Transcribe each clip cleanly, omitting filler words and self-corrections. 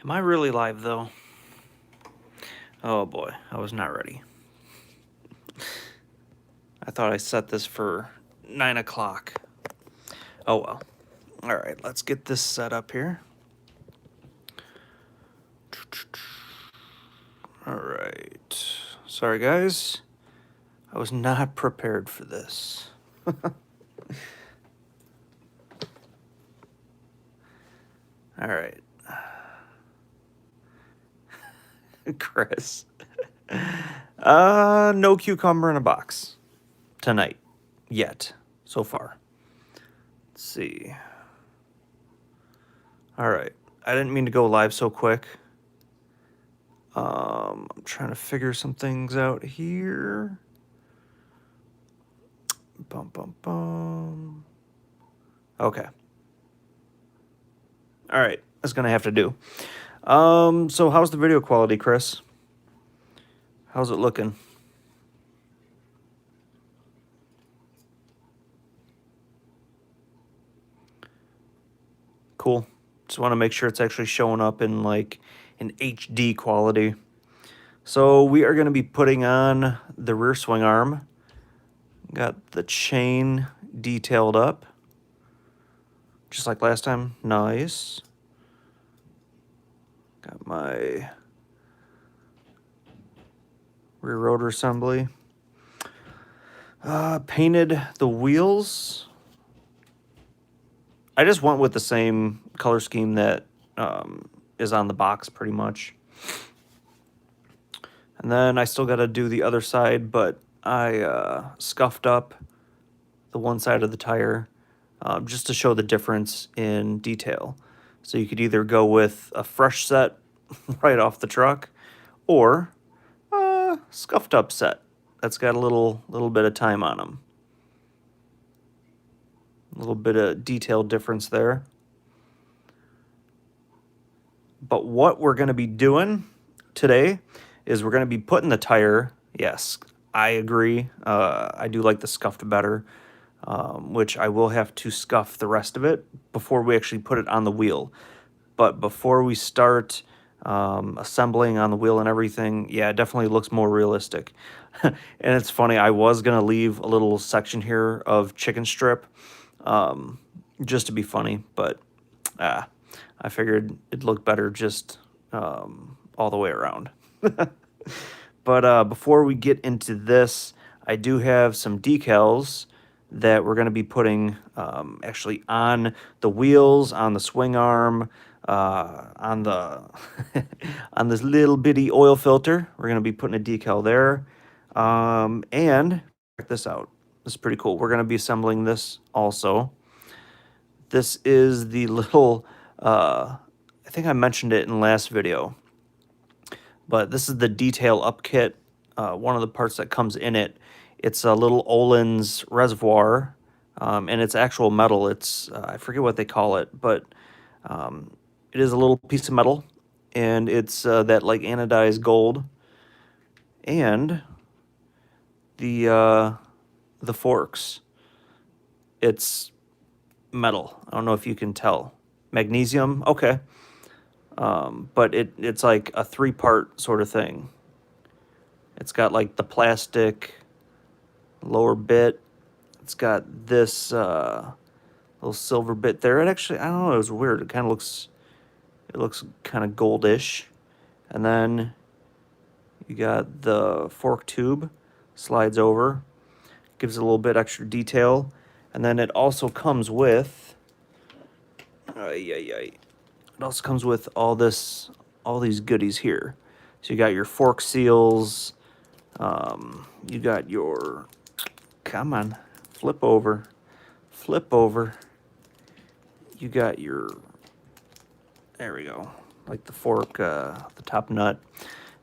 Am I really live though? Oh boy, I was not ready. I thought I set this for 9 o'clock. Oh well. Alright, let's get this set up here. Alright. Sorry guys. I was not prepared for this. Alright. Chris. No cucumber in a box. Tonight. Yet. So far. Let's see. Alright. I didn't mean to go live so quick. I'm trying to figure some things out here. Bum, bum, bum. Okay. All right. That's going to have to do. So how's the video quality, Chris? How's it looking? Cool. Just want to make sure it's actually showing up in like an HD quality. So we are going to be putting on the rear swing arm. Got the chain detailed up. Just like last time. Nice. Got my rear rotor assembly. Painted the wheels. I just went with the same color scheme that is on the box pretty much. And then I still got to do the other side, but I scuffed up the one side of the tire just to show the difference in detail. So you could either go with a fresh set right off the truck or a scuffed up set that's got a little bit of time on them. A little bit of detail difference there. But what we're going to be doing today is we're going to be putting the tire. Yes, I agree. I do like the scuffed better, which I will have to scuff the rest of it before we actually put it on the wheel. But before we start assembling on the wheel and everything, yeah, it definitely looks more realistic. And it's funny, I was going to leave a little section here of chicken strip just to be funny, but I figured it'd look better just all the way around. But before we get into this, I do have some decals that we're going to be putting actually on the wheels, on the swing arm, on the on this little bitty oil filter. We're going to be putting a decal there. And check this out. This is pretty cool. We're going to be assembling this also. This is the little, I think I mentioned it in the last video, but this is the detail up kit. One of the parts that comes in it, it's a little Olin's reservoir, and it's actual metal. It's, I forget what they call it, but it is a little piece of metal, and it's that like anodized gold. And the forks, it's metal. I don't know if you can tell. Magnesium, okay. But it's like a 3-part sort of thing. It's got like the plastic lower bit. It's got this little silver bit there. It actually, I don't know, it was weird. It kind of looks kind of goldish. And then you got the fork tube, slides over, gives it a little bit extra detail. And then it also comes with, it also comes with all these goodies here. So you got your fork seals, you got your, come on, flip over. You got your, there we go, like the fork, the top nut.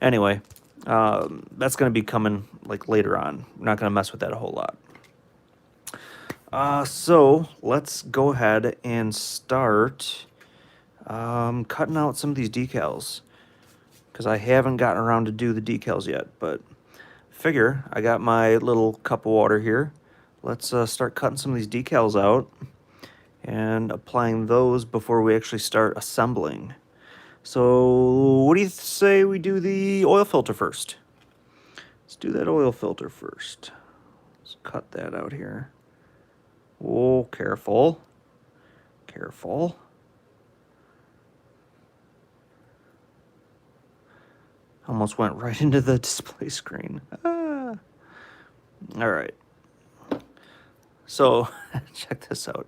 Anyway, that's going to be coming like later on. We're not going to mess with that a whole lot. So let's go ahead and start cutting out some of these decals, because I haven't gotten around to do the decals yet, but figure I got my little cup of water here. Let's start cutting some of these decals out and applying those before we actually start assembling. So what do you say we do the oil filter first? Let's do that oil filter first. Let's cut that out here. Oh, careful. Careful. Almost went right into the display screen. Ah. All right. So check this out.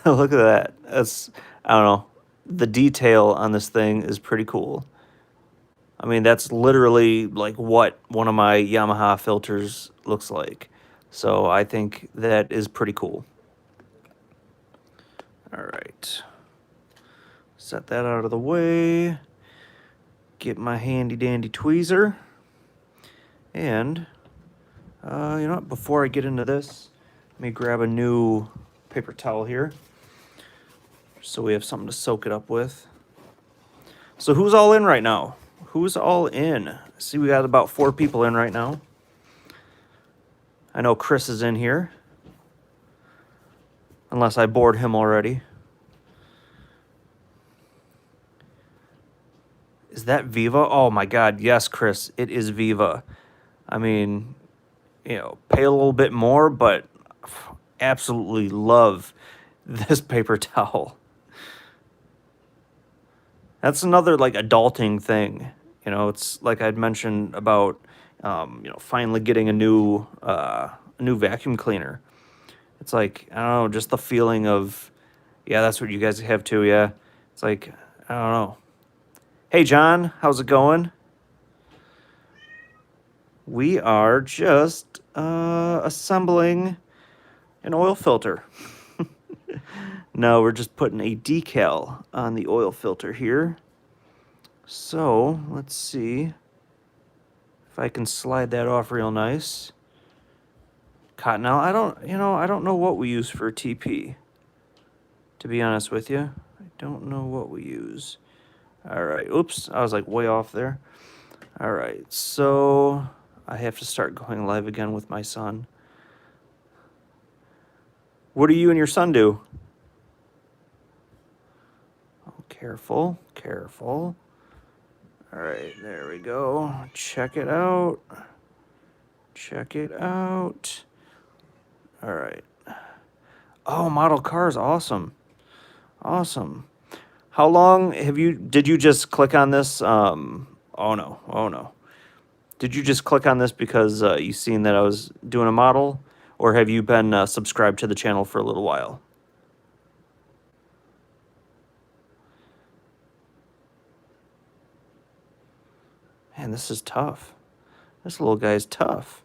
Look at that. That's, I don't know. The detail on this thing is pretty cool. I mean, that's literally like what one of my Yamaha filters looks like. So I think that is pretty cool. All right. Set that out of the way. Get my handy dandy tweezer. And, you know what? Before I get into this, let me grab a new paper towel here, so we have something to soak it up with. So who's all in right now? Who's all in? See, we got about 4 people in right now. I know Chris is in here, unless I bored him already. Is that Viva? Oh my God, yes, Chris, it is Viva. I mean, you know, pay a little bit more, but absolutely love this paper towel. That's another like adulting thing. You know, it's like I'd mentioned about, you know, finally getting a new vacuum cleaner. It's like, I don't know, just the feeling of, yeah, that's what you guys have too, yeah. It's like, I don't know. Hey, John, how's it going? We are just assembling an oil filter. No, we're just putting a decal on the oil filter here. So, let's see if I can slide that off real nice. Cottonelle, I don't know what we use for TP, to be honest with you. I don't know what we use. All right, oops, I was like way off there. All right, so I have to start going live again with my son. What do you and your son do? Oh, careful, careful. All right, there we go. Check it out. Check it out. All right. Oh, model cars, awesome. Awesome. How long did you just click on this? Oh no. Did you just click on this because you seen that I was doing a model? Or have you been subscribed to the channel for a little while? Man, this is tough. This little guy's tough.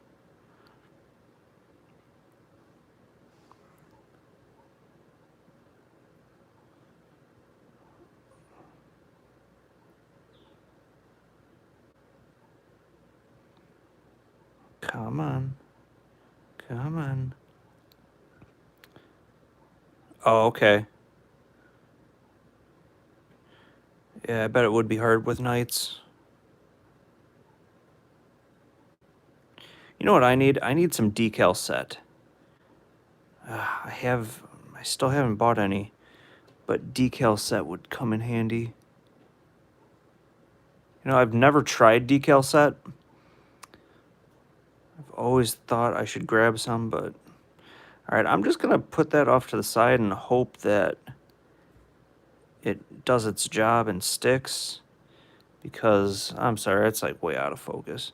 Come on. Come on. Oh, okay. Yeah, I bet it would be hard with nights. You know what I need? I need some decal set. I still haven't bought any, but decal set would come in handy. You know, I've never tried decal set. I've always thought I should grab some, but... All right, I'm just going to put that off to the side and hope that it does its job and sticks, because, I'm sorry, it's like way out of focus.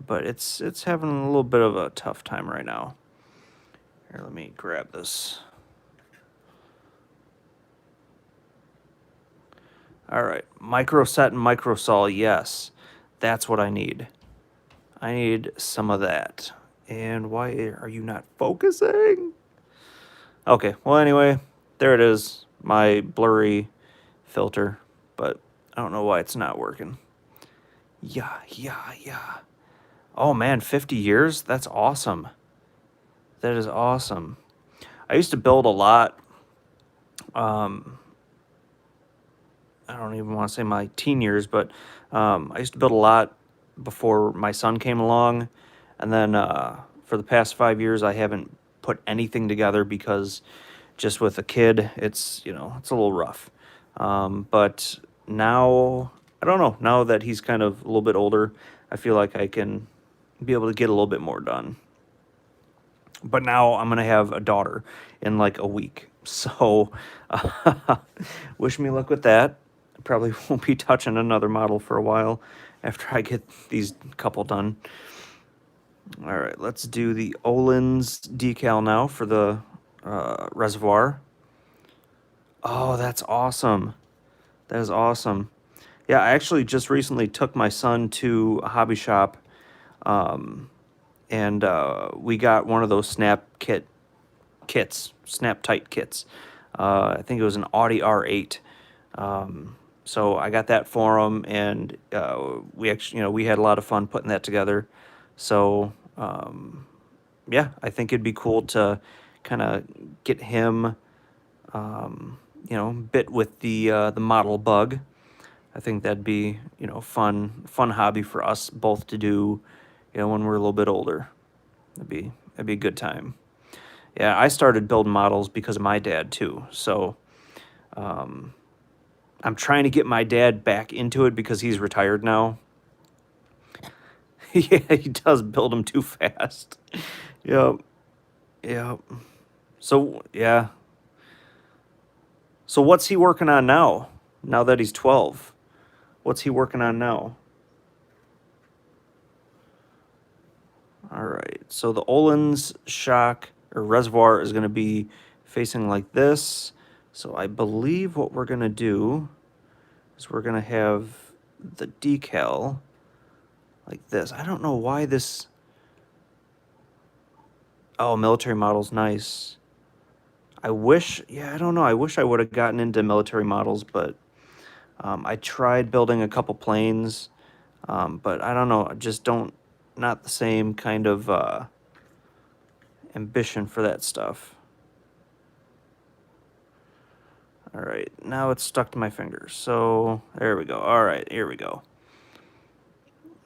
But it's having a little bit of a tough time right now. Here, let me grab this. All right, micro set and micro sol, yes. That's what I need. I need some of that. And why are you not focusing? Okay, well, anyway, there it is, my blurry filter, but I don't know why it's not working. Yeah. Oh man, 50 years? That's awesome. That is awesome. I used to build a lot. I don't even want to say my teen years, but I used to build a lot before my son came along. And then for the past 5 years, I haven't put anything together because just with a kid, it's, you know, it's a little rough. But now, I don't know, now that he's kind of a little bit older, I feel like I can be able to get a little bit more done. But now I'm going to have a daughter in like a week. So wish me luck with that. I probably won't be touching another model for a while after I get these couple done. All right, let's do the Olin's decal now for the reservoir. Oh, that's awesome. That is awesome. Yeah, I actually just recently took my son to a hobby shop, and we got one of those snap tight kits. I think it was an Audi R8. So I got that for him, and we actually, we had a lot of fun putting that together. So yeah, I think it'd be cool to kind of get him, bit with the model bug. I think that'd be, fun hobby for us both to do, when we're a little bit older. That'd be a good time. Yeah, I started building models because of my dad too. So I'm trying to get my dad back into it because he's retired now. Yeah, he does build them too fast. Yep. Yep. So, yeah. So what's he working on now? Now that he's 12. What's he working on now? All right. So the Olin's shock or reservoir is going to be facing like this. So I believe what we're going to do is we're going to have the decal like this. I don't know why this... Oh, military model's nice. I don't know. I wish I would have gotten into military models, but I tried building a couple planes, but I don't know. I just not the same kind of ambition for that stuff. All right, now it's stuck to my fingers. So there we go. All right, here we go.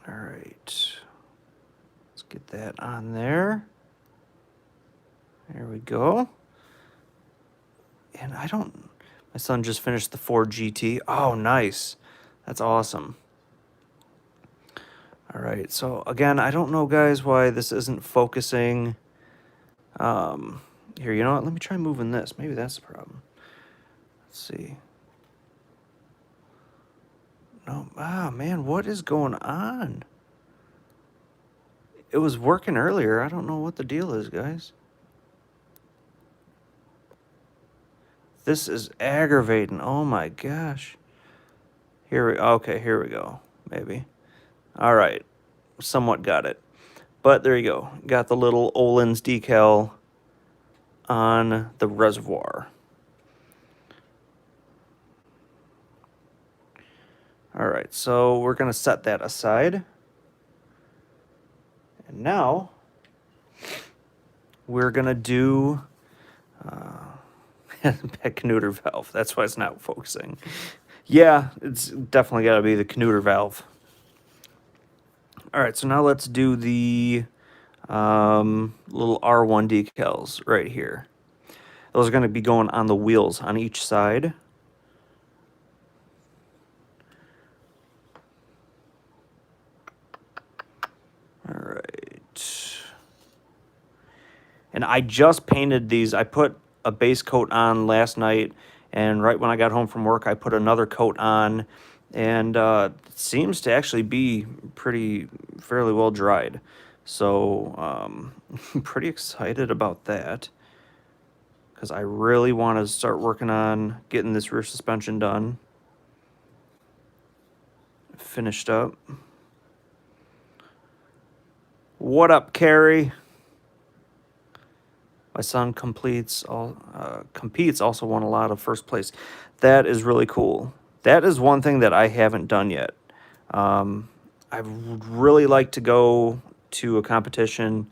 All right, let's get that on there. There we go. And my son just finished the Ford GT. Oh, nice. That's awesome. All right, so again, I don't know, guys, why this isn't focusing. Here, you know what? Let me try moving this. Maybe that's the problem. Let's see. No, man, what is going on? It was working earlier. I don't know what the deal is, guys. This is aggravating. Oh my gosh. Okay, here we go. Maybe. All right. Somewhat got it. But there you go. Got the little Olin's decal on the reservoir. All right, so we're going to set that aside. And now we're going to do that Knuter valve. That's why it's not focusing. Yeah, it's definitely got to be the Knuter valve. All right, so now let's do the little R1 decals right here. Those are going to be going on the wheels on each side. All right. And I just painted these. I put a base coat on last night, and right when I got home from work, I put another coat on, and it seems to actually be fairly well dried. So I'm pretty excited about that because I really want to start working on getting this rear suspension done, finished up. What up, Carrie? My son competes, also won a lot of first place. That is really cool. That is one thing that I haven't done yet. I would really like to go to a competition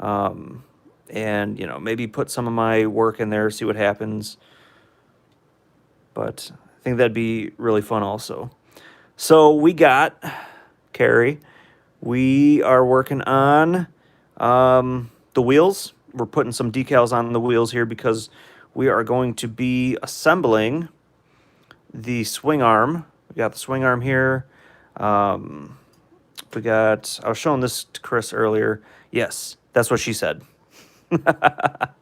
and, maybe put some of my work in there, see what happens. But I think that'd be really fun also. So we got, Carrie, we are working on the wheels. We're putting some decals on the wheels here because we are going to be assembling the swing arm. We got the swing arm here. We got, I was showing this to Chris earlier. Yes, that's what she said. But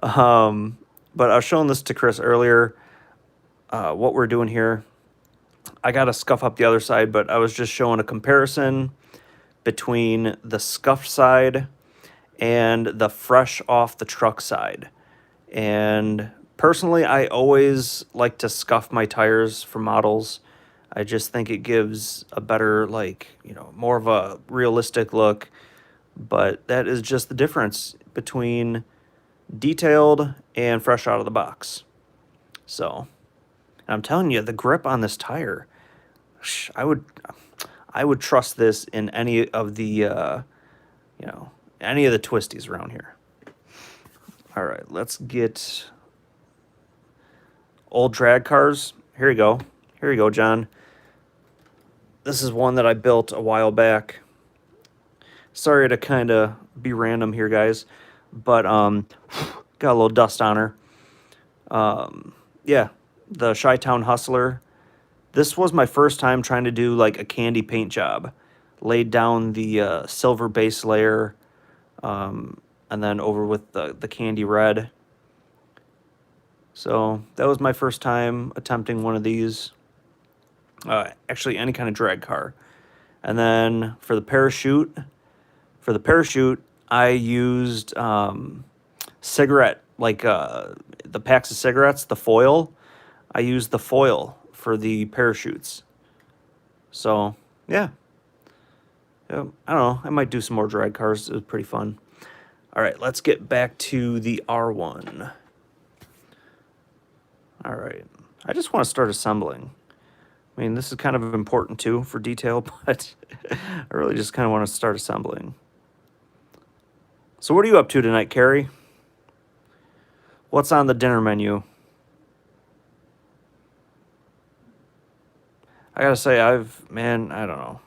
I was showing this to Chris earlier, what we're doing here. I got to scuff up the other side, but I was just showing a comparison between the scuffed side and the fresh off the truck side. And personally, I always like to scuff my tires for models. I just think it gives a better, like, you know, more of a realistic look. But that is just the difference between detailed and fresh out of the box. So, I'm telling you, the grip on this tire, I would trust this in any of the, you know, any of the twisties around here. All right, let's get old drag cars. Here you go. Here you go, John. This is one that I built a while back. Sorry to kind of be random here, guys, but got a little dust on her. Yeah, the Chi-Town Hustler. This was my first time trying to do like a candy paint job. Laid down the silver base layer, and then over with the candy red. So that was my first time attempting one of these. Actually, any kind of drag car. And then for the parachute, I used cigarette, like the packs of cigarettes, the foil. I used the foil for the parachutes. So, yeah. I don't know. I might do some more drag cars. It was pretty fun. All right, let's get back to the R1. All right. I just want to start assembling. I mean, this is kind of important too for detail, but I really just kind of want to start assembling. So what are you up to tonight, Carrie? What's on the dinner menu? I gotta say, I don't know.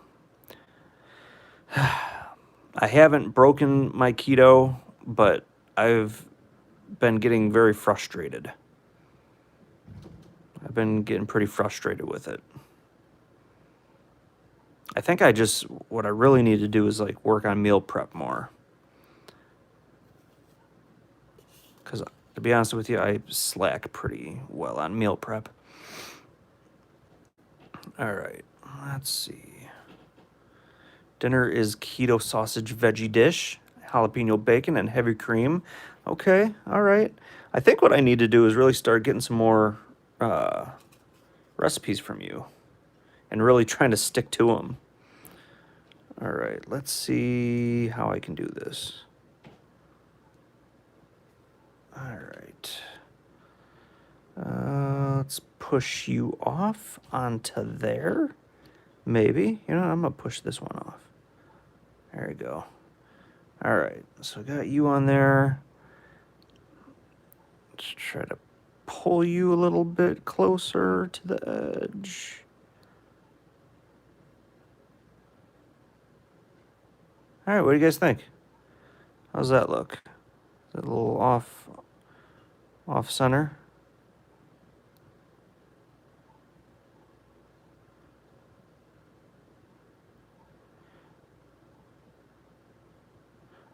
I haven't broken my keto, but I've been getting very frustrated. I've been getting pretty frustrated with it. I think what I really need to do is like work on meal prep more. Because to be honest with you, I slack pretty well on meal prep. All right, let's see. Dinner is keto sausage veggie dish, jalapeno bacon, and heavy cream. Okay, all right. I think what I need to do is really start getting some more recipes from you and really trying to stick to them. All right, let's see how I can do this. All right. Let's push you off onto there. Maybe. You know, I'm going to push this one off. There we go. All right. So I got you on there. Let's try to pull you a little bit closer to the edge. All right. What do you guys think? How's that look? Is it a little off center?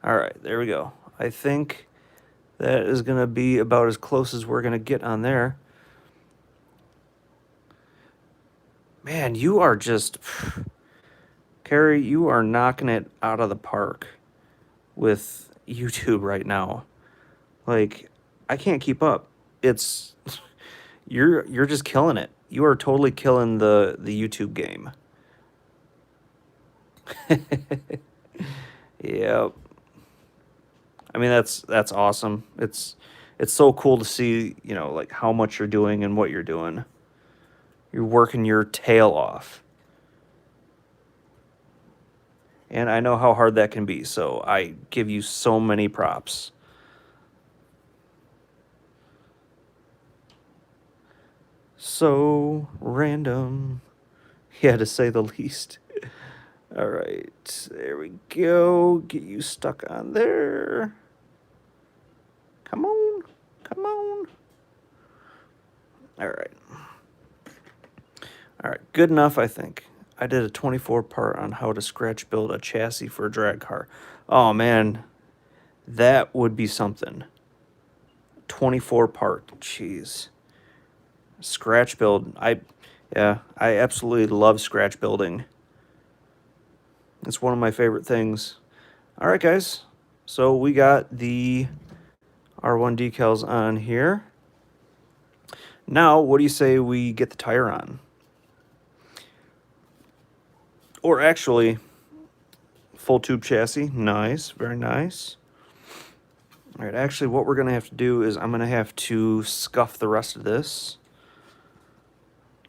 All right, there we go. I think that is going to be about as close as we're going to get on there. Man, you are just... Carrie, you are knocking it out of the park with YouTube right now. Like, I can't keep up. It's... You're just killing it. You are totally killing the YouTube game. Yep. I mean, that's awesome. It's so cool to see, you know, like how much you're doing and what you're doing. You're working your tail off. And I know how hard that can be, so I give you so many props. So random. Yeah, to say the least. All right, there we go. Get you stuck on there. Come on, come on. All right. All right, good enough, I think. I did a 24 part on how to scratch build a chassis for a drag car. Oh man, that would be something. 24 part, jeez. Scratch build, yeah, I absolutely love scratch building. It's one of my favorite things. All right, guys, so we got the R1 decals on here. Now, what do you say we get the tire on? Or actually, full tube chassis. Nice, very nice. All right, actually, what we're going to have to do is I'm going to have to scuff the rest of this.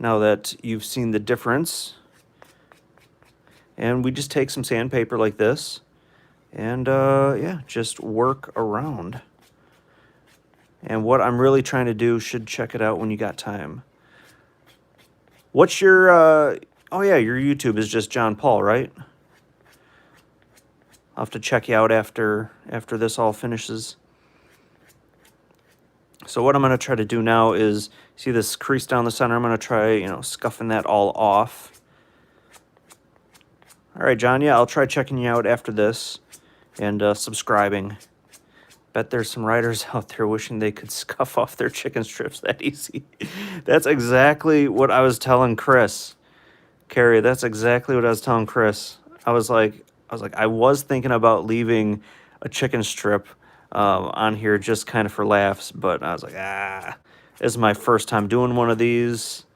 Now that you've seen the difference. And we just take some sandpaper like this. And, yeah, just work around. And what I'm really trying to do, should check it out when you got time. What's your, oh yeah, your YouTube is just John Paul, right? I'll have to check you out after this all finishes. So what I'm going to try to do now is, see this crease down the center? I'm going to try, you know, scuffing that all off. All right, John, yeah, I'll try checking you out after this and subscribing. Bet there's some riders out there wishing they could scuff off their chicken strips that easy. That's exactly what I was telling Chris. Carrie, that's exactly what I was telling Chris. I was thinking about leaving a chicken strip on here just kind of for laughs, but I was like, this is my first time doing one of these.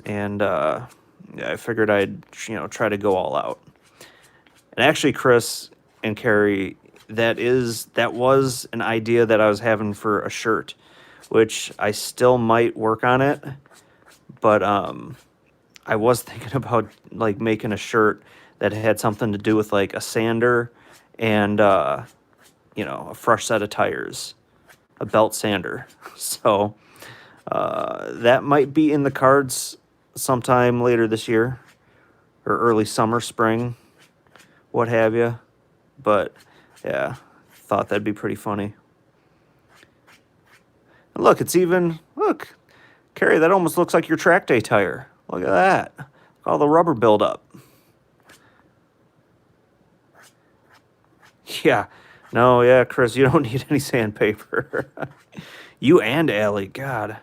And yeah, I figured I'd, you know, try to go all out. And actually, Chris and Carrie, that was an idea that I was having for a shirt, which I still might work on it, but I was thinking about like making a shirt that had something to do with like a sander and you know, a fresh set of tires, a belt sander. So that might be in the cards sometime later this year or early summer, spring, what have you. But yeah, thought that'd be pretty funny. And look, look, Carrie, that almost looks like your track day tire. Look at that. All the rubber buildup. Yeah. No, yeah, Chris, you don't need any sandpaper. You and Allie, God.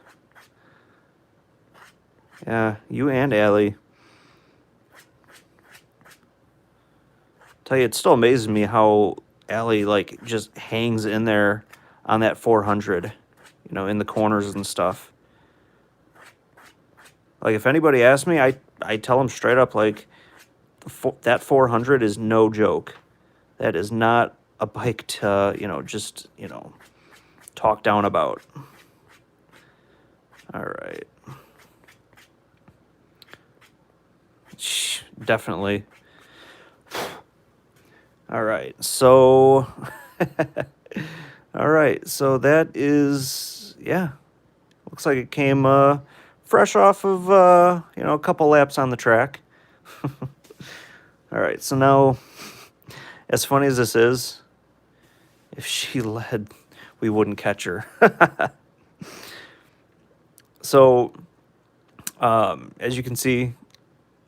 Yeah, you and Allie. Tell you, it still amazes me how Allie, like, just hangs in there on that 400, you know, in the corners and stuff. Like, if anybody asks me, I tell them straight up, like, that 400 is no joke. That is not a bike to, you know, just, you know, talk down about. All right. Definitely. All right. So, all right. So that is, yeah. Looks like it came fresh off of, you know, a couple laps on the track. All right. So now, as funny as this is, if she led, we wouldn't catch her. So, as you can see,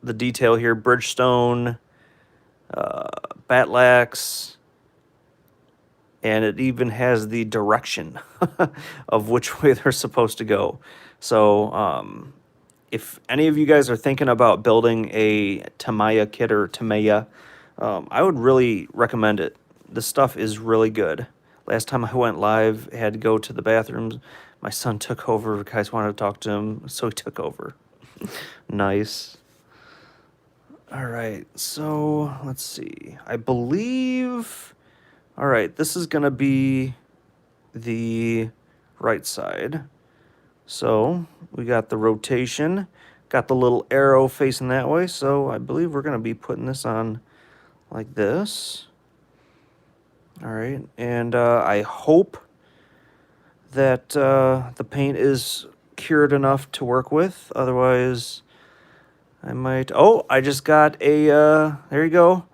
the detail here, Bridgestone, Batlax, and it even has the direction of which way they're supposed to go. So, if any of you guys are thinking about building a Tamiya kit or Tamiya, I would really recommend it. This stuff is really good. Last time I went live, I had to go to the bathrooms. My son took over. Guys wanted to talk to him, so he took over. Nice. All right, so let's see. I believe... All right, this is going to be the right side. So we got the rotation, got the little arrow facing that way. So I believe we're going to be putting this on like this. All right, and I hope that the paint is cured enough to work with. Otherwise, I might... Oh, I just got a... there you go,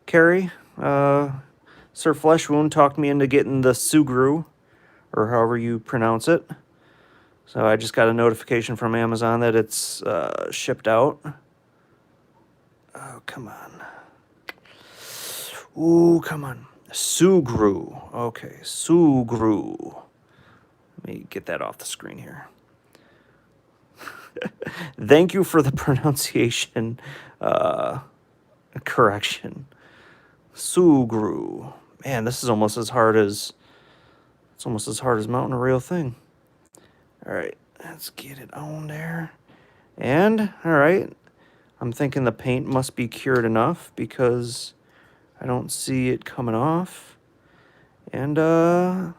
Carrie. Sir Flesh Wound talked me into getting the Sugru, or however you pronounce it. So I just got a notification from Amazon that it's shipped out. Oh, come on. Ooh, come on. Sugru. Okay, Sugru. Let me get that off the screen here. Thank you for the pronunciation correction. Sugru. Man, this is almost as hard as mounting a real thing. All right, let's get it on there. And all right, I'm thinking the paint must be cured enough because I don't see it coming off. And there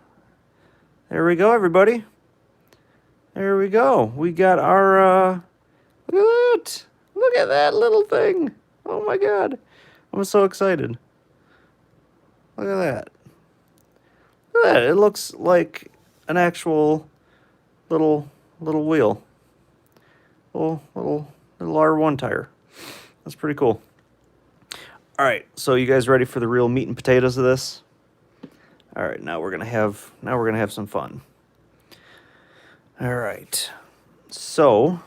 we go, everybody. There we go. We got our look at that. Look at that little thing. Oh my god. I'm so excited. Look at that. Look at that. It looks like an actual little wheel. Little R1 tire. That's pretty cool. All right, so you guys ready for the real meat and potatoes of this? All right, now we're gonna have some fun. All right, so,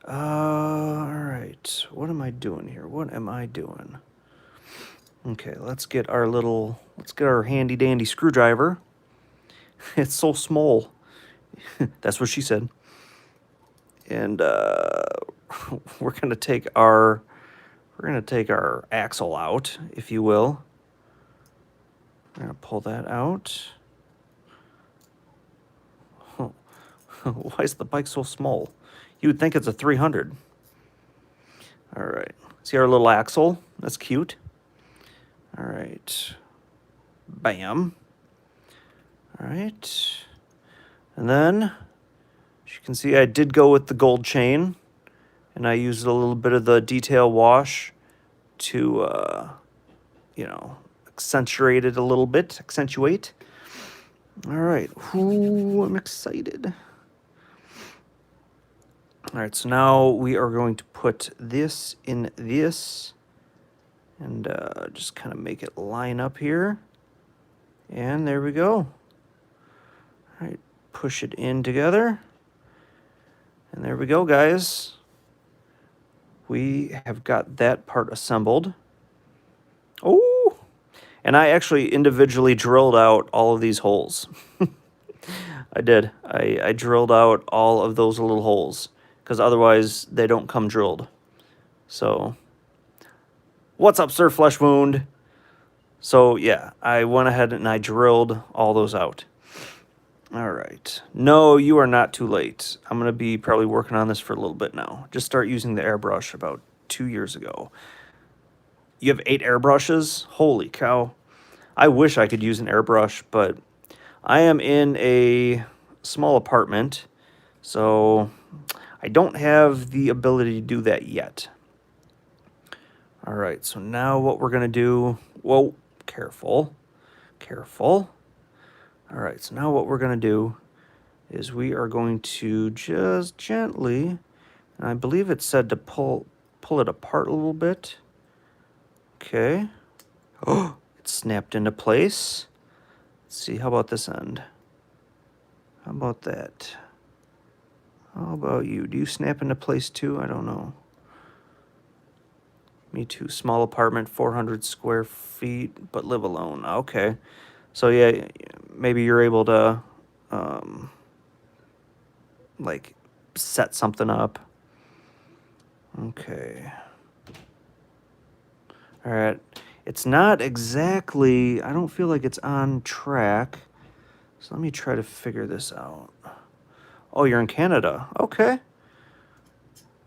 all right, what am I doing here? What am I doing? Okay, let's get our handy dandy screwdriver. It's so small. That's what she said. And we're gonna take our axle out, if you will. We're gonna pull that out. Why is the bike so small? You would think it's a 300. All right. See our little axle? That's cute. All right. Bam. All right. And then, as you can see, I did go with the gold chain, and I used a little bit of the detail wash to, accentuate it a little bit. Accentuate. All right. Ooh, I'm excited. All right, so now we are going to put this in this and just kind of make it line up here. And there we go. All right, push it in together. And there we go, guys. We have got that part assembled. Oh, and I actually individually drilled out all of these holes. I did. I drilled out all of those little holes, because otherwise they don't come drilled. So, what's up, Sir Flesh Wound? So, yeah, I went ahead and I drilled all those out. All right. No, you are not too late. I'm going to be probably working on this for a little bit now. Just start using the airbrush about 2 years ago. You have 8 airbrushes? Holy cow. I wish I could use an airbrush, but I am in a small apartment, so I don't have the ability to do that yet. All right, so now what we're going to do... Whoa, careful. Careful. All right, so now what we're going to do is we are going to just gently... And I believe it said to pull it apart a little bit. Okay. Oh, it snapped into place. Let's see, how about this end? How about that? How about you? Do you snap into place too? I don't know. Me too. Small apartment, 400 square feet, but live alone. Okay. So yeah, maybe you're able to, like, set something up. Okay. All right. It's not exactly, I don't feel like it's on track. So let me try to figure this out. Oh, you're in Canada. Okay.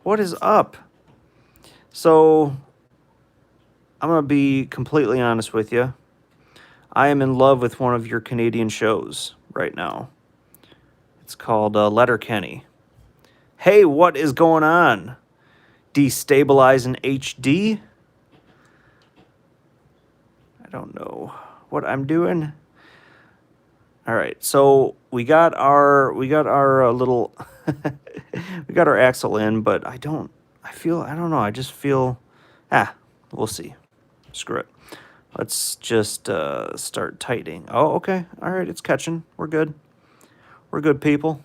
What is up? So, I'm going to be completely honest with you. I am in love with one of your Canadian shows right now. It's called Letterkenny. Hey, what is going on? Destabilize in HD? I don't know what I'm doing. All right, so we got our little we got our axle in, but I don't know. I just feel we'll see. Screw it. Let's just start tightening. Oh, okay. All right, it's catching. We're good. We're good people.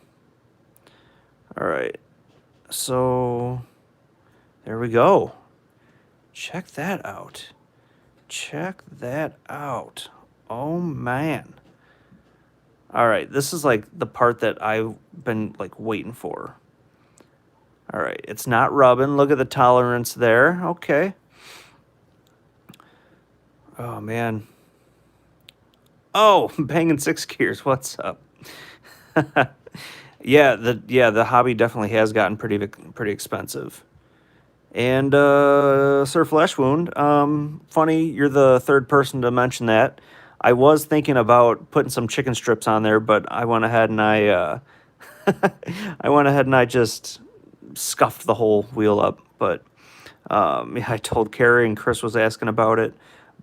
All right. So there we go. Check that out. Check that out. Oh man. All right, this is like the part that I've been like waiting for. All right, it's not rubbing. Look at the tolerance there. Okay. Oh man. Oh, banging six gears. What's up? The hobby definitely has gotten pretty expensive. And Sir Flesh Wound, funny, you're the third person to mention that. I was thinking about putting some chicken strips on there, but I went ahead and I just scuffed the whole wheel up. But yeah, I told Carrie and Chris was asking about it.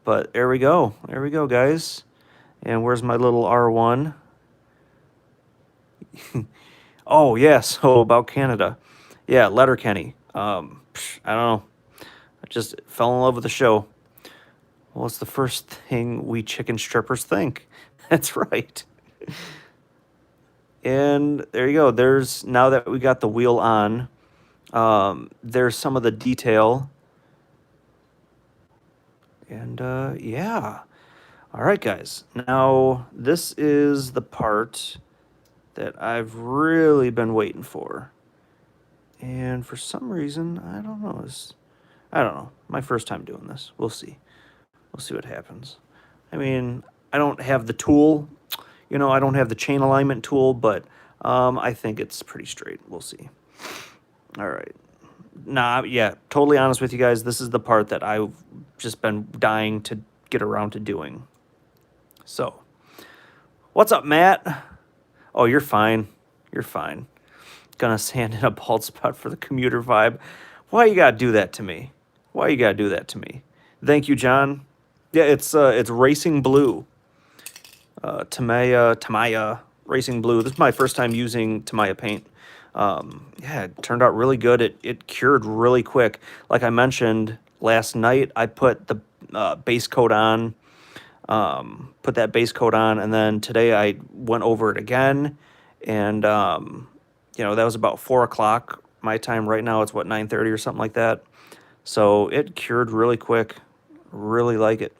But there we go. There we go, guys. And where's my little R1? Oh, yeah, so about Canada. Yeah, Letterkenny. I don't know. I just fell in love with the show. Well, it's the first thing we chicken strippers think. That's right. And there you go. There's, now that we got the wheel on, there's some of the detail. And yeah. All right, guys. Now, this is the part that I've really been waiting for. And for some reason, I don't know. My first time doing this. We'll see. We'll see what happens. I mean, I don't have the tool. I don't have the chain alignment tool, but I think it's pretty straight. We'll see. All right. Nah, yeah, totally honest with you guys. This is the part that I've just been dying to get around to doing. So, what's up, Matt? Oh, you're fine. You're fine. Gonna sand in a bald spot for the commuter vibe. Why you gotta do that to me? Why you gotta do that to me? Thank you, John. Yeah, it's Racing Blue. Tamaya Racing Blue. This is my first time using Tamaya paint. Yeah, it turned out really good. It cured really quick. Like I mentioned last night, I put the base coat on. Put that base coat on, and then today I went over it again, and that was about 4 o'clock my time. Right now it's what, 9:30 or something like that. So it cured really quick. Really like it.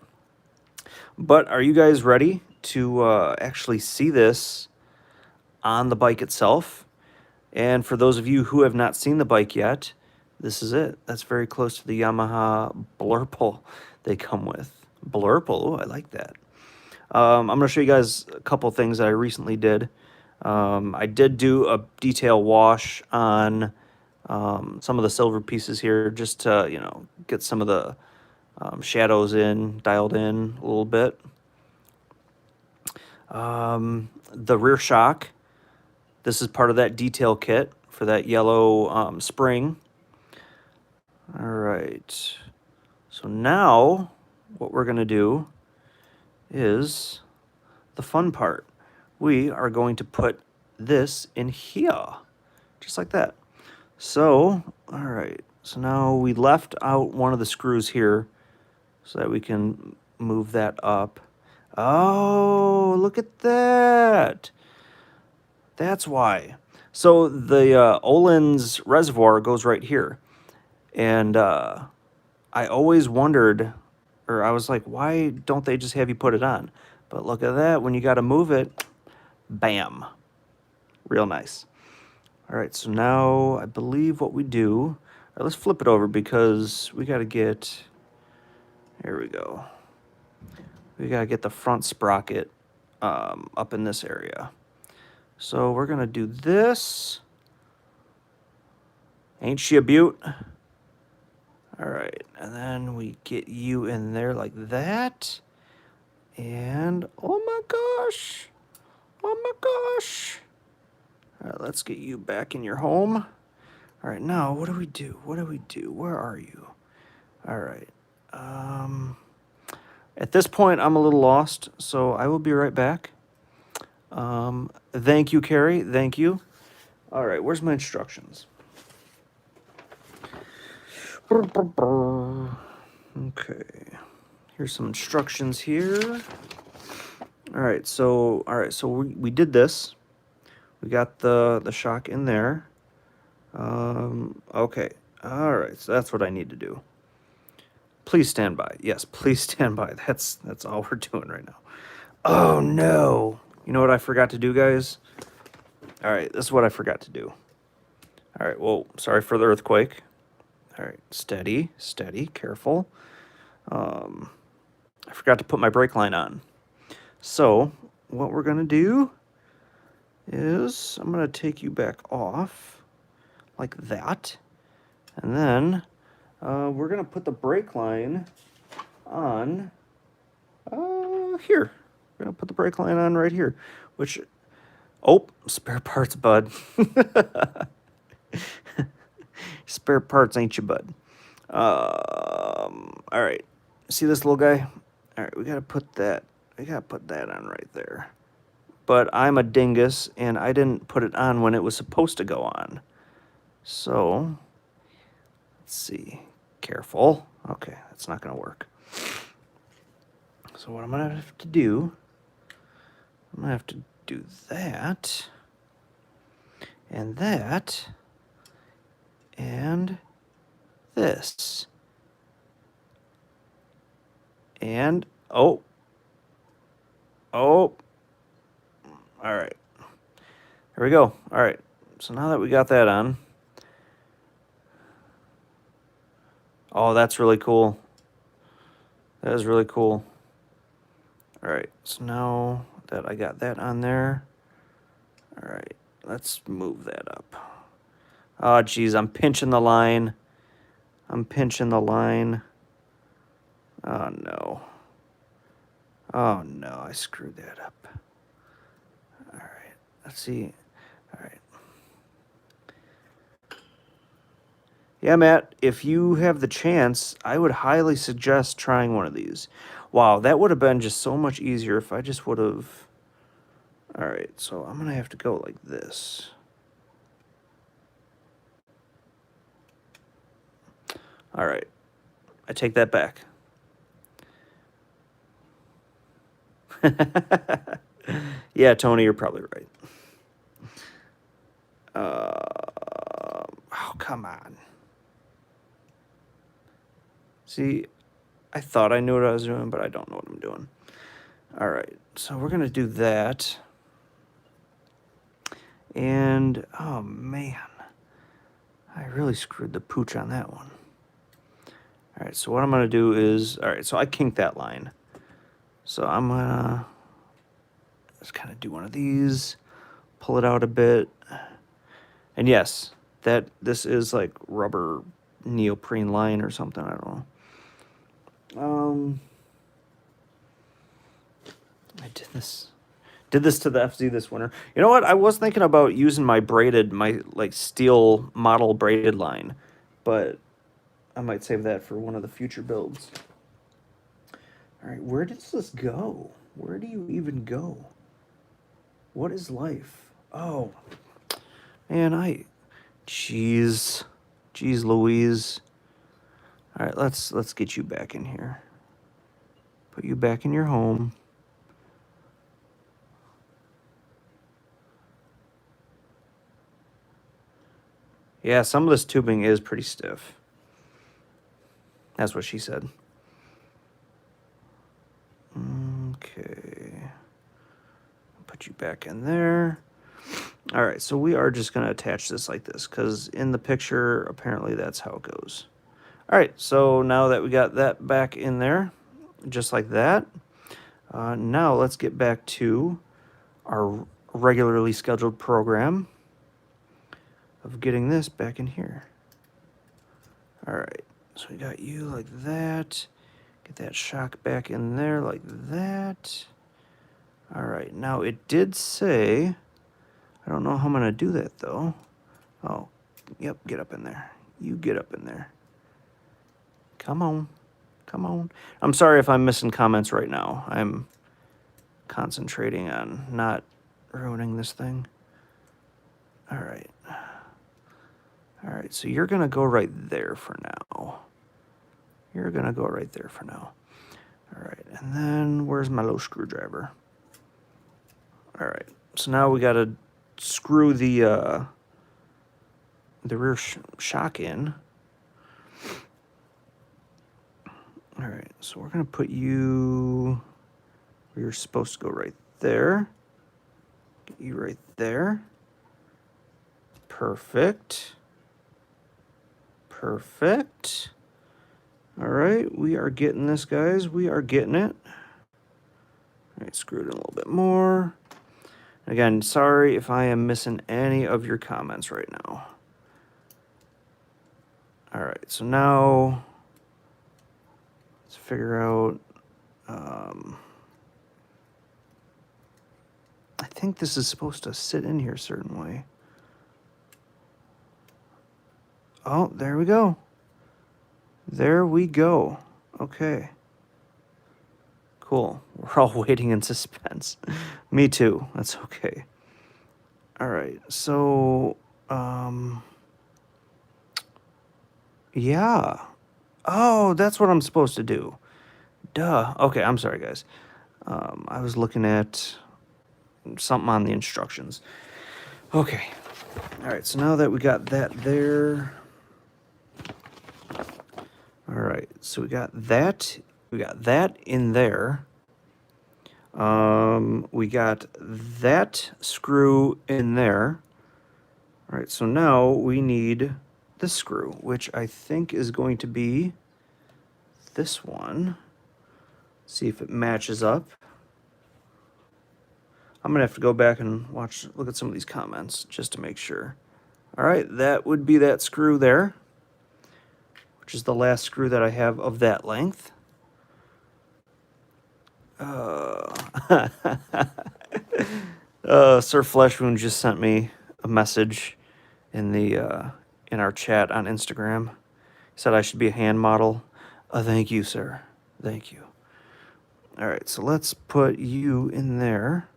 But are you guys ready to actually see this on the bike itself? And for those of you who have not seen the bike yet, this is it. That's very close to the Yamaha Blurple they come with. Blurple, oh, I like that. I'm going to show you guys a couple things that I recently did. I did do a detail wash on some of the silver pieces here, just to, get some of the shadows dialed in a little bit. The rear shock, this is part of that detail kit for that yellow spring. All right. So now what we're going to do is the fun part. We are going to put this in here, just like that. So, all right. So now we left out one of the screws here so that we can move that up. Oh, look at that. That's why. So the Olin's reservoir goes right here. And I always wondered, or I was like, why don't they just have you put it on? But look at that. When you got to move it, bam. Real nice. All right, so now I believe what we do, all right, let's flip it over because we got to get, here we go. We got to get the front sprocket up in this area. So we're going to do this. Ain't she a beaut? All right, and then we get you in there like that. And, oh my gosh. Oh my gosh. All right, let's get you back in your home. All right, now what do we do? What do we do? Where are you? All right. At this point, I'm a little lost, so I will be right back. Thank you, Carrie. Thank you. All right, where's my instructions? Okay. Here's some instructions here. All right, so we did this. We got the shock in there. Okay. All right. So that's what I need to do. Please stand by. Yes, please stand by. That's all we're doing right now. Oh no. You know what I forgot to do, guys? All right, this is what I forgot to do. All right, well, sorry for the earthquake. All right, steady, steady, careful. I forgot to put my brake line on. So what we're gonna do is I'm gonna take you back off like that. And then we're gonna put the brake line on here. We're gonna put the brake line on right here, which, oh, spare parts, bud. Spare parts, ain't you, bud? All right. See this little guy? All right, we gotta put that on right there. But I'm a dingus, and I didn't put it on when it was supposed to go on. So, let's see. Careful. Okay, that's not gonna work. So what I'm gonna have to do, I'm gonna have to do that, and that, and this. And, oh. All right. Here we go. All right. So now that we got that on. Oh, that's really cool. That is really cool. All right. So now that I got that on there, all right, let's move that up. Oh, geez, I'm pinching the line. I'm pinching the line. Oh, no. Oh, no, I screwed that up. All right, let's see. All right. Yeah, Matt, if you have the chance, I would highly suggest trying one of these. Wow, that would have been just so much easier if I just would have... All right, so I'm going to have to go like this. All right, I take that back. Yeah, Tony, you're probably right. Oh, come on. See, I thought I knew what I was doing, but I don't know what I'm doing. All right, so we're going to do that. And, oh, man. I really screwed the pooch on that one. All right, so what I'm going to do is... All right, so I kinked that line. So I'm going to just kind of do one of these, pull it out a bit. And yes, this is like rubber neoprene line or something. I don't know. I did this to the FZ this winter. You know what? I was thinking about using my like steel model braided line, but I might save that for one of the future builds. All right, where does this go? Where do you even go? What is life? Oh, man, jeez Louise. All right, let's get you back in here. Put you back in your home. Yeah, some of this tubing is pretty stiff. That's what she said. Okay. Put you back in there. All right, so we are just going to attach this like this because in the picture, apparently that's how it goes. All right, so now that we got that back in there, just like that, now let's get back to our regularly scheduled program of getting this back in here. All right, so we got you like that. Get that shock back in there like that. All right, now it did say, I don't know how I'm going to do that though. Oh, yep, get up in there. You get up in there. Come on. Come on. I'm sorry if I'm missing comments right now. I'm concentrating on not ruining this thing. All right. All right, so you're going to go right there for now. You're going to go right there for now. All right, and then where's my little screwdriver? All right, so now we got to screw the rear shock in. All right, so we're gonna put you where you're supposed to go, right there. Get you right there. Perfect. Perfect. All right, we are getting this, guys. We are getting it. All right, screw it in a little bit more. Again, sorry if I am missing any of your comments right now. All right, so now let's figure out. I think this is supposed to sit in here a certain way. Oh, there we go. There we go. Okay. Cool. We're all waiting in suspense. Me too. That's okay. All right. So, yeah. Oh, that's what I'm supposed to do. Duh. Okay, I'm sorry, guys. I was looking at something on the instructions. Okay. All right, so now that we got that there. All right, so we got that in there. We got that screw in there. All right, so now we need this screw, which I think is going to be this one. See if it matches up. I'm gonna have to go back and look at some of these comments just to make sure. All right, that would be that screw there, which is the last screw that I have of that length. Sir Fleshwound just sent me a message in our chat on Instagram. He said I should be a hand model. Thank you, sir. Thank you. All right, so let's put you in there.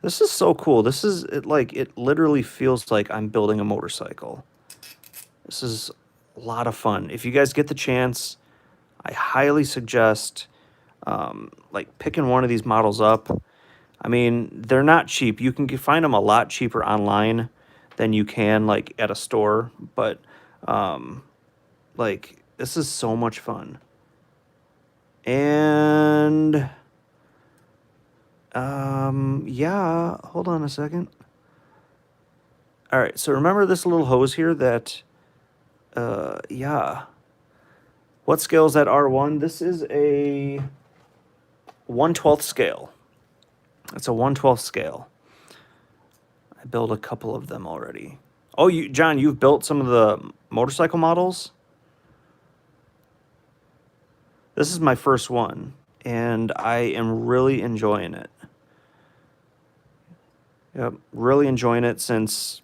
This is so cool. This is it literally feels like I'm building a motorcycle. This is a lot of fun. If you guys get the chance, I highly suggest picking one of these models up. I mean, they're not cheap. You can find them a lot cheaper online than you can at a store, but this is so much fun. And yeah, hold on a second. All right, so remember this little hose here that yeah. What scale is that R1? This is a 1/12 scale. It's a 1/12 scale. I built a couple of them already. Oh, John, you've built some of the motorcycle models? This is my first one, and I am really enjoying it. Yep, really enjoying it since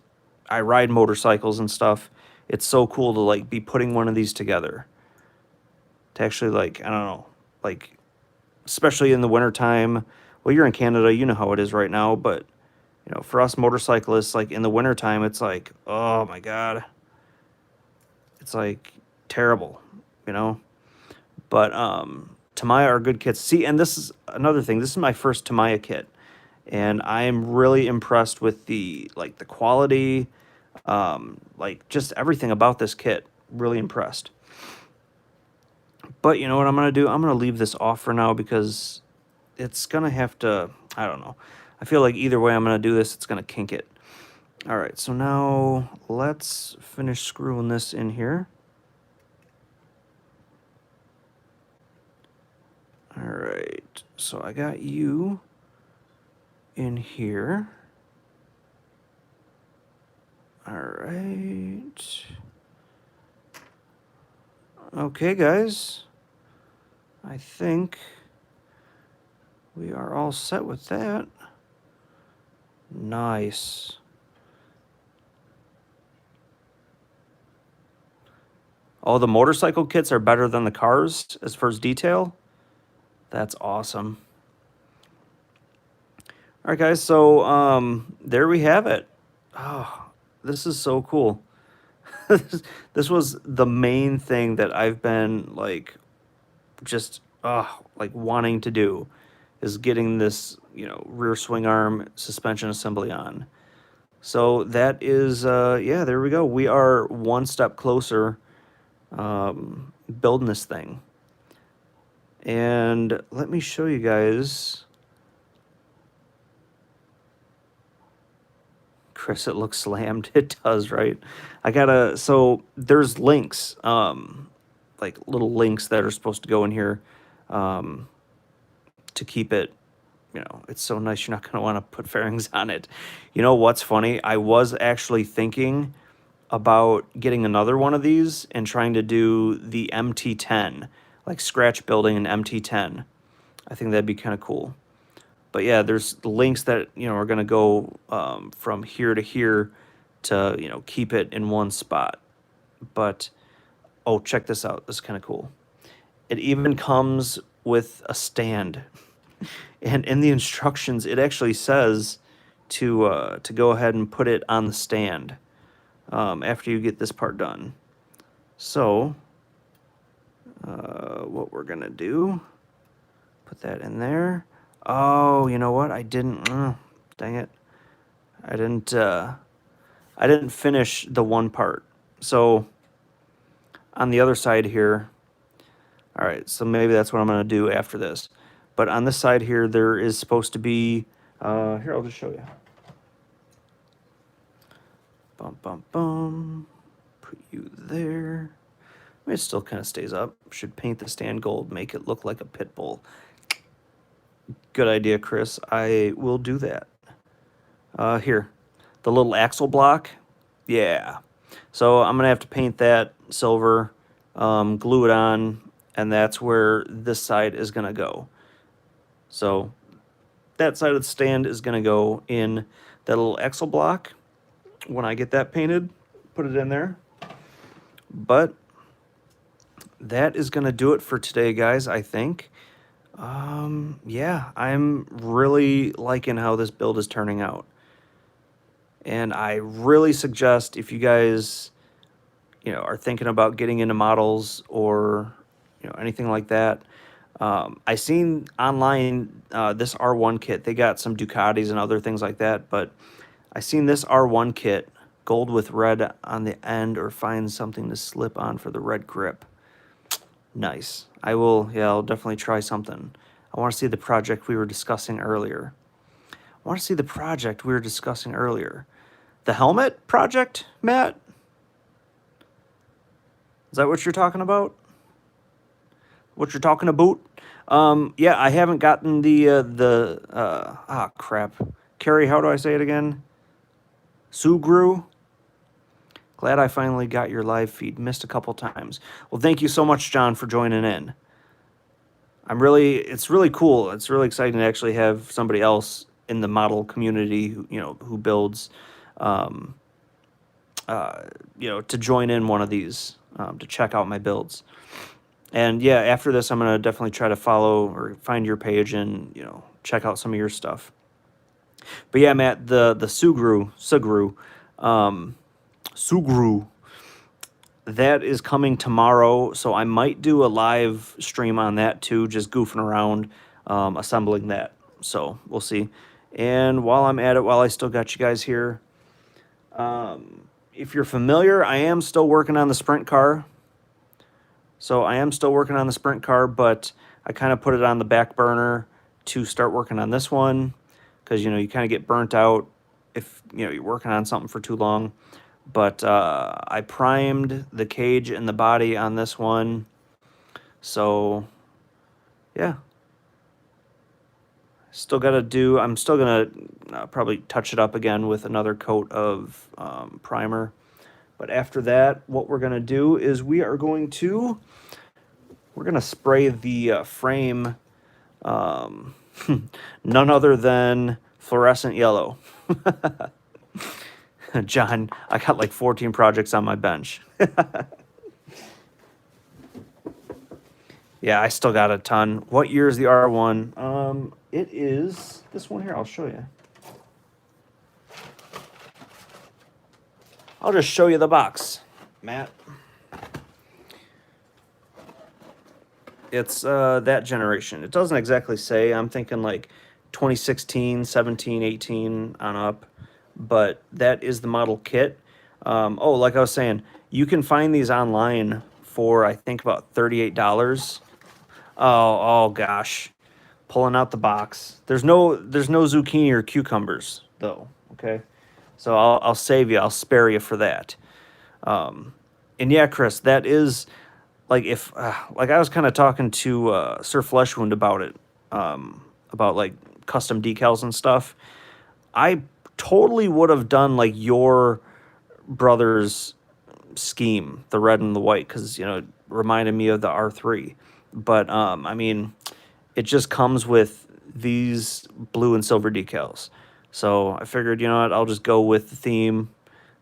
I ride motorcycles and stuff. It's so cool to be putting one of these together. To actually I don't know, especially in the wintertime. Well, you're in Canada, you know how it is right now, but for us motorcyclists, in the wintertime, it's oh my God. It's terrible, But Tamiya are good kits. See, and this is another thing. This is my first Tamiya kit, and I am really impressed with the quality, just everything about this kit. Really impressed. But you know what I'm gonna do? I'm gonna leave this off for now because it's gonna have to. I don't know. I feel like either way I'm gonna do this, it's gonna kink it. All right. So now let's finish screwing this in here. All right, so I got you in here. All right. Okay, guys. I think we are all set with that. Nice. Oh, the motorcycle kits are better than the cars as far as detail? That's awesome. All right, guys, so there we have it. Oh, this is so cool. This was the main thing that I've been wanting to do, is getting this rear swing arm suspension assembly on. So that is, yeah, there we go. We are one step closer building this thing. And let me show you guys. Chris, it looks slammed. It does, right? So there's links, like little links that are supposed to go in here um, to keep it, it's so nice. You're not going to want to put fairings on it. You know what's funny? I was actually thinking about getting another one of these and trying to do the MT10, like scratch building an MT10. I think that'd be kind of cool. But yeah, there's links that, are going to go from here to here to, keep it in one spot. But, oh, check this out. This is kind of cool. It even comes with a stand. And in the instructions, it actually says to go ahead and put it on the stand after you get this part done. So, what we're going to do, put that in there. Oh, you know what? I didn't. Dang it! I didn't finish the one part. So on the other side here. All right. So maybe that's what I'm going to do after this. But on this side here, there is supposed to be. Here, I'll just show you. Bum bum bum. Put you there. I mean, it still kind of stays up. Should paint the stand gold, make it look like a pit bull. Good idea, Chris. I will do that. Here, the little axle block. Yeah. So I'm going to have to paint that silver, glue it on, and that's where this side is going to go. So that side of the stand is going to go in that little axle block. When I get that painted, put it in there. But that is going to do it for today, guys, I think. Yeah, I'm really liking how this build is turning out. And I really suggest if you guys, are thinking about getting into models or, anything like that. I seen online this R1 kit. They got some Ducatis and other things like that. But I seen this R1 kit, gold with red on the end, or find something to slip on for the red grip. Nice. I'll definitely try something. I want to see the project we were discussing earlier. The helmet project, Matt? Is that what you're talking about? What you're talking about? Yeah, I haven't gotten crap. Carrie, how do I say it again? Sugru? Glad I finally got your live feed. Missed a couple times. Well, thank you so much, John, for joining in. It's really cool. It's really exciting to actually have somebody else in the model community who builds, to join in one of these, to check out my builds. And yeah, after this, I'm going to definitely try to follow or find your page and, check out some of your stuff. But yeah, Matt, the Sugru, that is coming tomorrow, so I might do a live stream on that too, just goofing around, assembling that. So we'll see. And while I'm at it, while I still got you guys here, if you're familiar, I am still working on the sprint car. But I kind of put it on the back burner to start working on this one because, you kind of get burnt out if, you're working on something for too long. But I primed the cage and the body on this one. So, yeah. I'm still going to probably touch it up again with another coat of primer. But after that, what we're going to do is we're going to spray the frame none other than fluorescent yellow. John, I got like 14 projects on my bench. Yeah, I still got a ton. What year is the R1? It is this one here. I'll show you. I'll just show you the box, Matt. It's that generation. It doesn't exactly say. I'm thinking like 2016, 17, 18 on up. but that is the model kit. Oh, like I was saying, you can find these online for I think about $38. Oh gosh, pulling out the box. There's no zucchini or cucumbers though. Okay, so I'll save you. I'll spare you for that. And yeah, Chris, that is like if like I was kind of talking to Sir Fleshwound about it, about like custom decals and stuff. I totally would have done like your brother's scheme, the red and the white, because it reminded me of the R3. But I mean, it just comes with these blue and silver decals. So I figured, what, I'll just go with the theme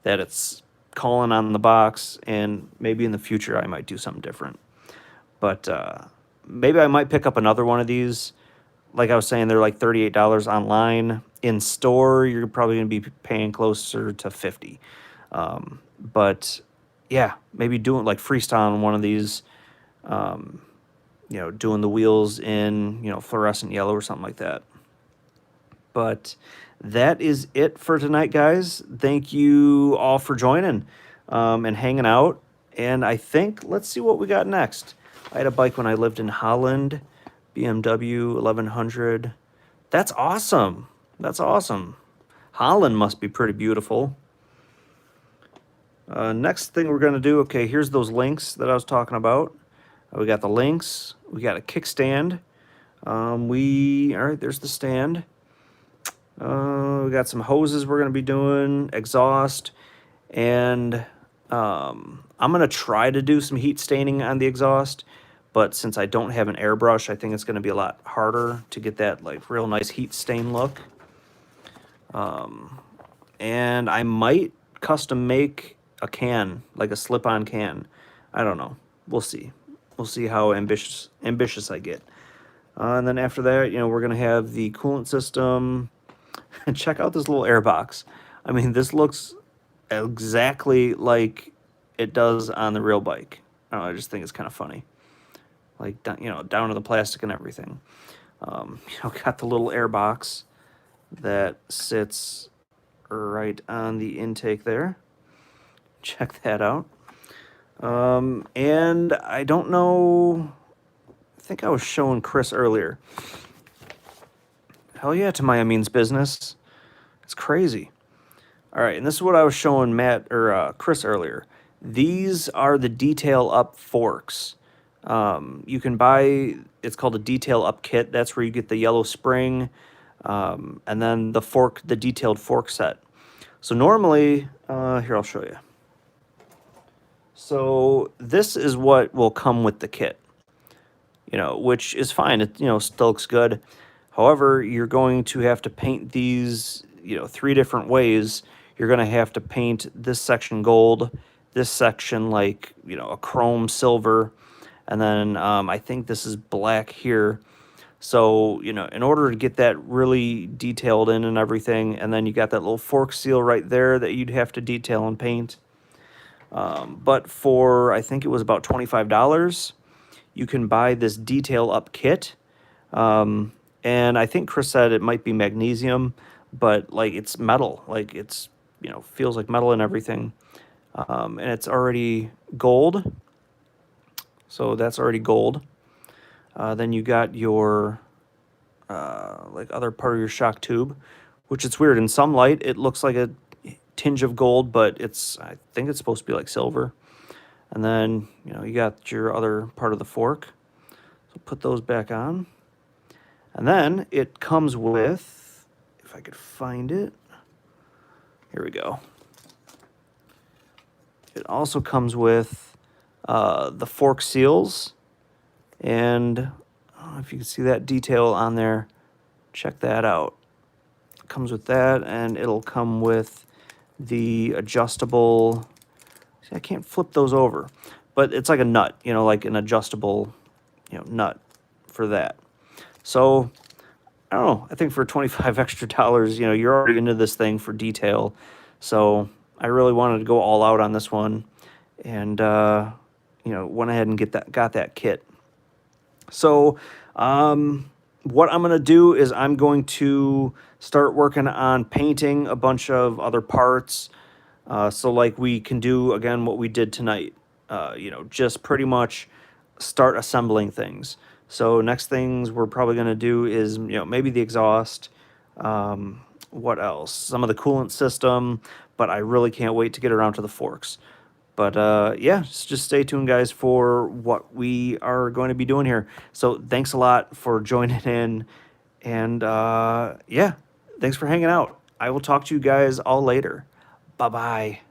that it's calling on the box, and maybe in the future I might do something different. But maybe I might pick up another one of these. Like I was saying, they're like $38 online. In store, you're probably going to be paying closer to 50. But yeah, maybe doing like freestyling one of these, doing the wheels in, fluorescent yellow or something like that. But that is it for tonight, guys. Thank you all for joining and hanging out. And I think, let's see what we got next. I had a bike when I lived in Holland, BMW 1100. That's awesome. That's awesome. Holland must be pretty beautiful. Next thing we're going to do, okay, here's those links that I was talking about. We got the links. We got a kickstand. All right, there's the stand. We got some hoses we're going to be doing, exhaust, and I'm going to try to do some heat staining on the exhaust, but since I don't have an airbrush, I think it's going to be a lot harder to get that like real nice heat stain look. And I might custom make a can, like a slip-on can. I don't know. We'll see. We'll see how ambitious I get. And then after that, we're going to have the coolant system. And check out this little air box. I mean, this looks exactly like it does on the real bike. I don't know, I just think it's kind of funny. Like, down to the plastic and everything. Got the little air box that sits right on the intake there. Check that out. And I don't know, I think I was showing Chris earlier. Hell yeah, Tamaya means business. It's crazy. All right, and this is what I was showing Matt or Chris earlier. These are the detail up forks. You can buy, it's called a detail up kit. That's where you get the yellow spring, and then the detailed fork set. So normally, here, I'll show you. So this is what will come with the kit, which is fine. It, still looks good. However, you're going to have to paint these, 3 different ways. You're going to have to paint this section gold, this section like, a chrome silver, and then I think this is black here. So, in order to get that really detailed in and everything, and then you got that little fork seal right there that you'd have to detail and paint. But for, I think it was about $25, you can buy this detail up kit. And I think Chris said it might be magnesium, but like it's metal, like it's, feels like metal and everything. And it's already gold. So that's already gold. Then you got your, like other part of your shock tube, which it's weird. In some light, it looks like a tinge of gold, but I think it's supposed to be like silver. And then, you got your other part of the fork. So put those back on. And then it comes with, if I could find it, here we go. It also comes with the fork seals, and I don't know if you can see that detail on there. Check that out. It comes with that, and it'll come with the adjustable. See, I can't flip those over, but it's like a nut, like an adjustable, nut for that. So, I don't know. I think for $25 extra, you're already into this thing for detail. So, I really wanted to go all out on this one, and went ahead and got that kit. So, what I'm gonna do is I'm going to start working on painting a bunch of other parts. So like we can do again what we did tonight. Just pretty much start assembling things. So next things we're probably going to do is maybe the exhaust. What else? Some of the coolant system, but I really can't wait to get around to the forks. But yeah, just stay tuned, guys, for what we are going to be doing here. So thanks a lot for joining in. And yeah, thanks for hanging out. I will talk to you guys all later. Bye bye.